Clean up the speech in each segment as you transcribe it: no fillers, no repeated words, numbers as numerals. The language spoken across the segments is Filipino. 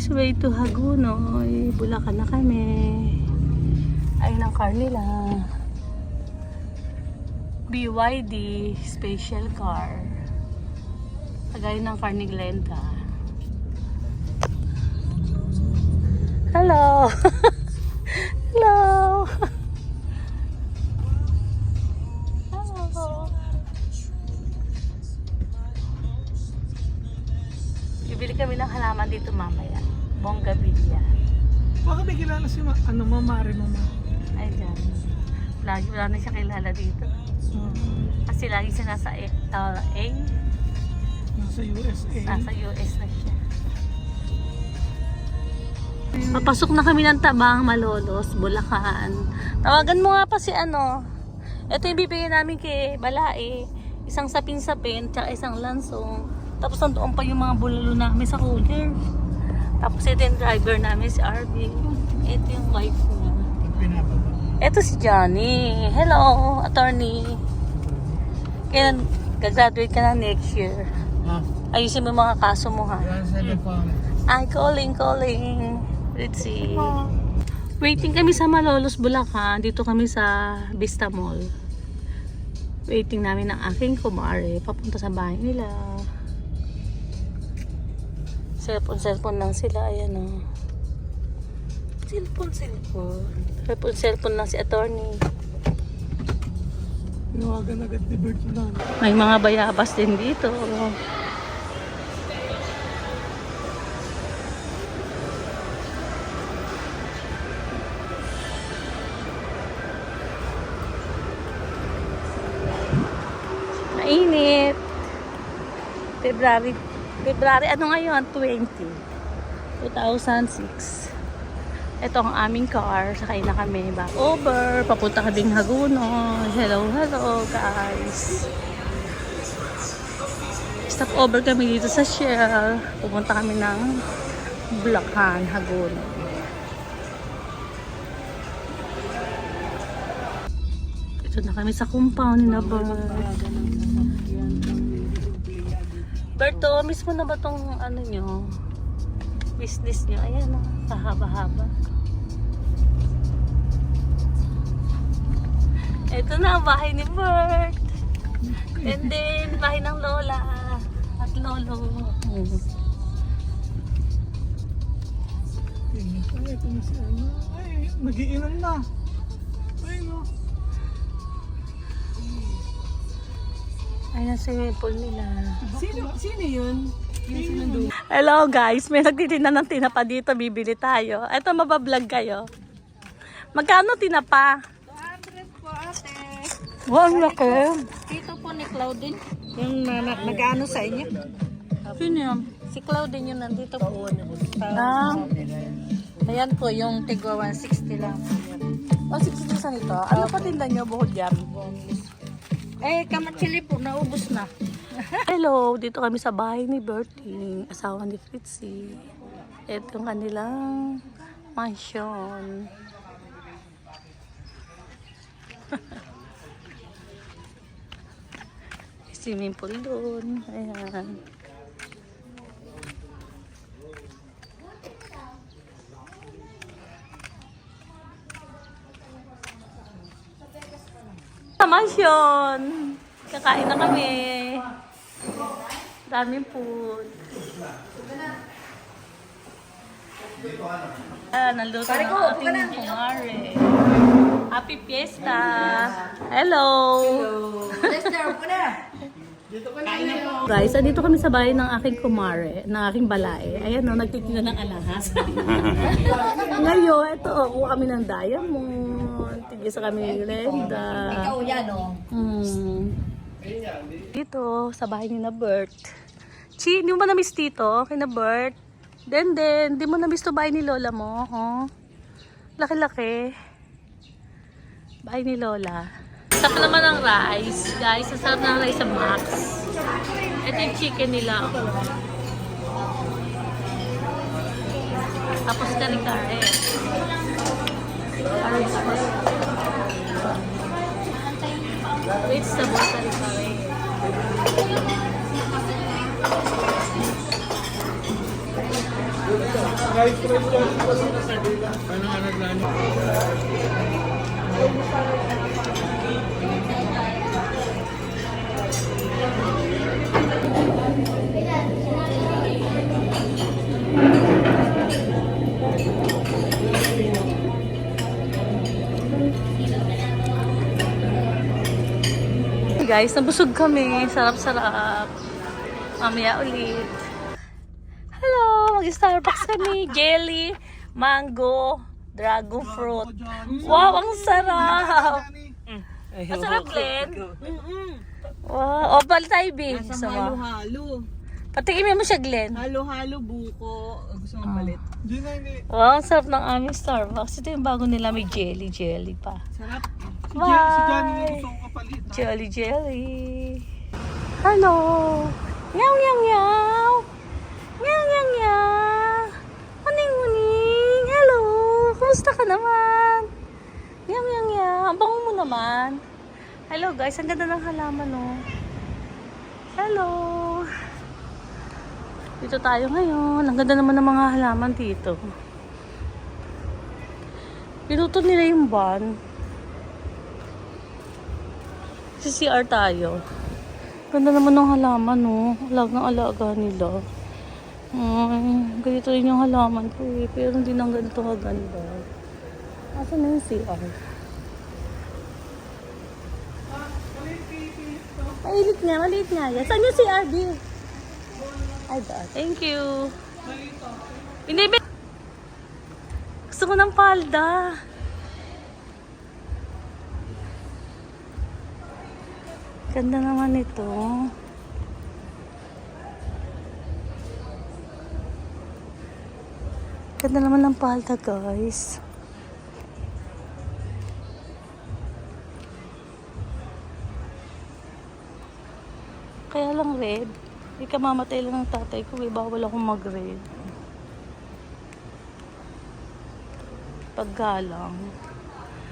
guys, way to Hagunoy. Bulacan na kami. Ayun ang car nila. BYD special car. Kagaya ng car ni Glenda. Hello! Hello! Hello! Bibili kami ng halaman dito mamaya. Bonggabilya. Baka may kilala si Mare Mama. Ay, dyan. Lagi wala na siya kilala dito. Kasi lagi siya nasa Nasa USA. Nasa US na siya. Papasok na kami ng Tabang, Malolos, Bulacan. Tawagan mo nga pa si ano. Ito yung bibigyan namin kay Balae. Isang sapin-sapin, tsaka isang lansong. Tapos nandoon pa yung mga bulalo namin sa cooler. Tapos ito yung driver namin, si RV. Ito yung wife niya. Ito si Johnny. Hello, attorney. Kaya gagraduate ka na next year. Ayusin mo yung mga kaso mo ha. Ay, calling. Let's see. Waiting kami sa Malolos, Bulacan. Dito kami sa Vista Mall. Waiting namin ng aking kumare. Papunta sa bahay nila. Cellphone lang sila. Ayan o. Cellphone lang si attorney. Nawagan agad ni Bert lang. May mga bayabas din dito. Mainit. February ano ngayon? 2006. Ito ang aming car. Sakay na kami. Back over. Papunta kaming Hagunoy. Hello guys. Stop over kami dito sa Shell. Pupunta kami ng Bulacan, Hagunoy. Ito na kami sa compound na Bert. Berto, miss mo na ba tong ano nyo? Business nyo? Ayan o, kahaba-haba. Ito na ang bahay ni Bert. And then, bahay ng Lola at Lolo. Ay, ito na si ano. Ay, nagiinom na. Ay, no. Ay, nasa swimming pool nila. Sino yun? Hello guys, may nagtitinda ng tinapa dito. Bibili tayo. Ito, mabablog kayo. Magkano tinapa? 200 po ate. Wow, ang laki. Dito po ni Claudine. Yung nag-ano sa inyo? Sino yan? Si Claudine yung nandito po. Ayan po, yung tigwa 160 lang. 160 sa nito. Ano pa tinda nyo bukod dyan? Kamatsili po, naubos na. Hello, dito kami sa bahay ni Bertie, asawa ni Fritzy. Ito yung kanilang mansion. Swimming pool doon. Ayan. Sa mansion. Kakain na kami. Daming food. Nandito na ang ating kumare. Happy Fiesta! Hello! Guys, andito kami sa bahay ng aking kumare, ng aking balae. Ayan o, nagtitinda ng alahas. Ngayon, ito, kuha kami ng diamond. Tigisa kami ng Glenda. Ikaw yan o. Dito, sa bahay ni na Bert. Chi, hindi mo ba na-miss dito? Kay na Bert? Hindi mo na-miss to bahay ni Lola mo? Oh. Laki-laki. Bahay ni Lola. Sarap naman ng rice. Guys, sarap ng rice sa Max. Ito yung chicken nila. Tapos kare-kare. Vegetable kare-kare. Rice yan. Ano nga naglano? Guys, nabusog kami. Sarap-sarap. Mamaya ulit. Hello! Mag-Starbucks kami. Jelly, mango, dragon fruit. Wow, ang sarap! Ang sarap, Glenn. Wow. O, pala tayo, babe. Sa halo-halo. Patikimin mo siya, Glenn. Halo-halo buko. Gusto mong palit? Hindi na, hindi. Wow, ang sarap ng aming Starbucks. Ito yung bago nila. May jelly pa. Sarap. Si Johnny Bye! yung gusto ko kapalit. Jelly. Hello! Meow, meow, meow! Meow, meow, meow! Muning, muning! Hello! Kumusta ka naman? Meow, meow, meow! Ang bango mo naman. Hello guys, ang ganda ng halaman, oh. Hello! Dito tayo ngayon. Ang ganda naman ng mga halaman dito. Pinuto nila yung van. Sa CR tayo. Ganda naman ng halaman, no? Alagang-alaga nila. Ganito rin yung halaman ko, eh. Pero hindi nang ganito kaganda. Asan na yung CR? Maliit nga yan. Saan yung CR, B? Ay, da. Thank you. Hindi, gusto ko ng palda. Ganda naman ito. Ganda naman ng palda, guys. Kaya lang red. Hindi ka mamatay lang ng tatay ko. Bawal akong mag-red. Paggalang.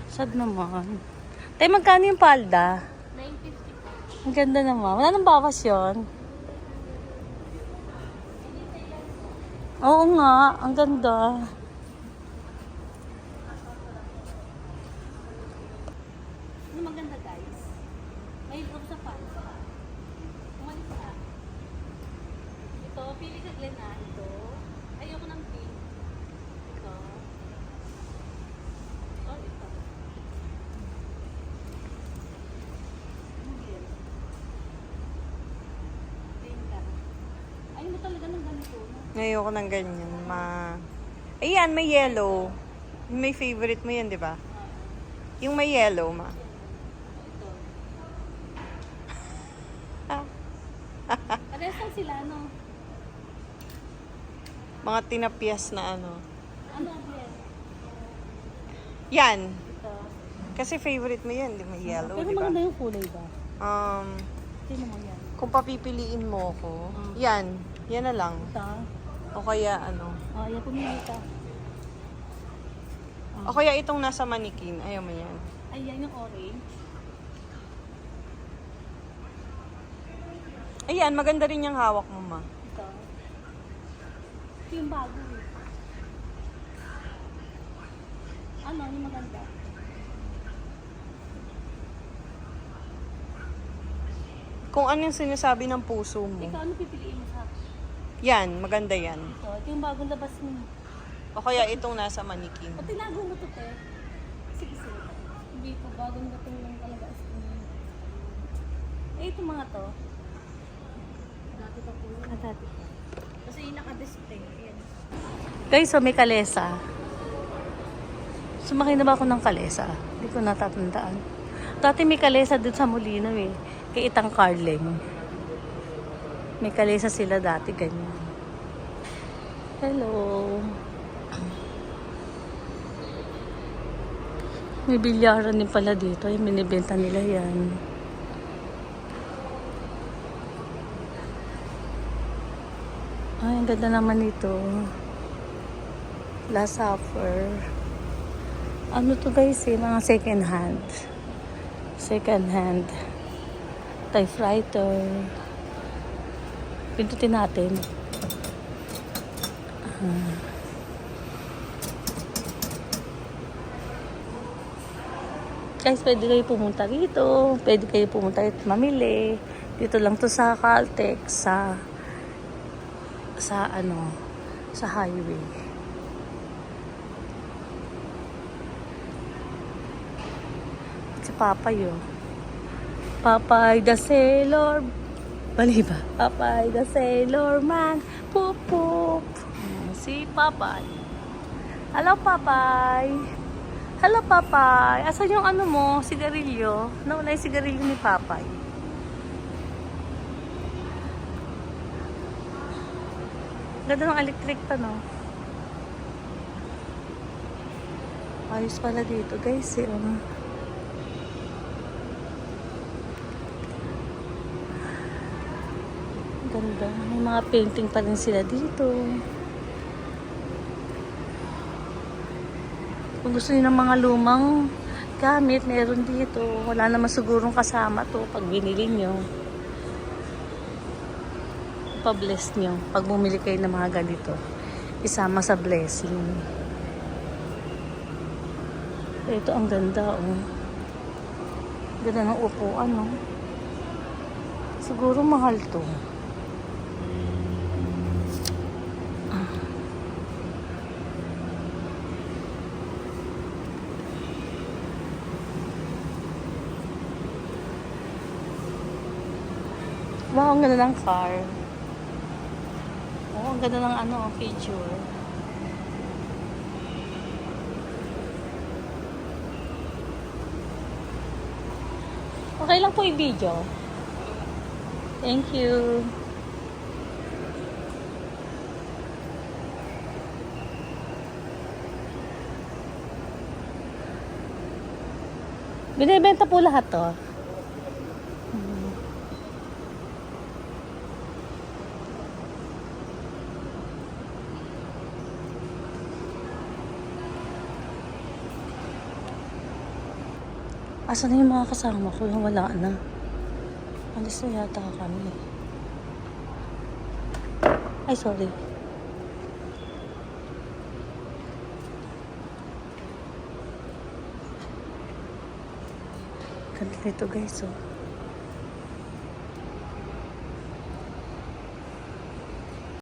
Sad naman. Tay, magkano yung palda? Ang ganda naman. Wala nang bawas yun. Oo nga. Ang ganda. Ano maganda, guys? May loob sa pansa. Umalis ka. Ito. Pili ka, Glenn, ah. Ito. Ayoko ng pink. Ito. Oh, ito. Ayaw mo talaga ng ganito, no? Ayoko ng ganyan. Ayan, may yellow. May favorite mo yan, di ba? Yung may yellow, ma. Ito. Parehas lang sila, no? Mga tinapyas na ano. Ano ang blend? Yan. Ito. Kasi favorite mo yan, di may yellow, Pero di ba? maganda yung kulay ba? Sino mo yan? Kung papipiliin mo ako, yan. Yan na lang. Ito. O kaya ano. Ayaw pumili ka. O kaya itong nasa manikin. Ayaw mo yan. Ayan yung orange. Ayan, maganda rin yung hawak mo, ma. Ito. Ito yung bago eh. Ano yung maganda? Kung ano yung sinasabi ng puso mo. Ikaw ano pipiliin mo sa akin? Yan, maganda yan. Ito yung bagong labas mo. O kaya itong nasa manikin. O tinago mo to, te. Sige, sige. Hindi ko bagong dating lang talaga. Eh, itong mga to. Dati pa po. Dati pa. Kasi yung naka-display. Ayan. Guys, so may kalesa. Sumakay na ba ako ng kalesa? Hindi ko natatandaan. Dati may kalesa dun sa Molino eh. Kay Itang Carling. May kalesa sila dati, ganyan. Hello. May bilyaran din pala dito. Yung binibenta nila yan. Ay, ang ganda naman ito. Last Supper. Ano to guys eh? Mga second hand. Second hand. Typewriter. Pindutin natin. Guys, pwede kayo pumunta rito. Pwede kayo pumunta rito mamili. Dito lang to sa Caltex, sa highway. Si Papay, oh. Papay the Sailor. Bali ba? Papay the Sailor Man. Poop, poop. Si Papay. Hello, Papay. Hello, Papay. Asan yung ano mo? Sigarilyo? Nawala yung sigarilyo ni Papay. Ganda ng electric pa, no? Ayos pala dito, guys. Ganda. May mga painting pa rin sila dito. Kung gusto niyo ng mga lumang gamit, meron dito. Wala naman sigurong kasama to pag binili nyo. Pa-bless nyo. Pag bumili kayo ng mga ganito, isama sa blessing. Ito ang ganda, oh. Ganda ng upuan, oh. Siguro mahal to. Wow, ang ganda ng car. Oh, ang ganda ng feature. Okay lang po i-video. Thank you. Binibenta po lahat to. Asan na yung mga kasama ko? Wala na. Alis na yata kami. Ay, sorry. Ganda nito, guys, oh.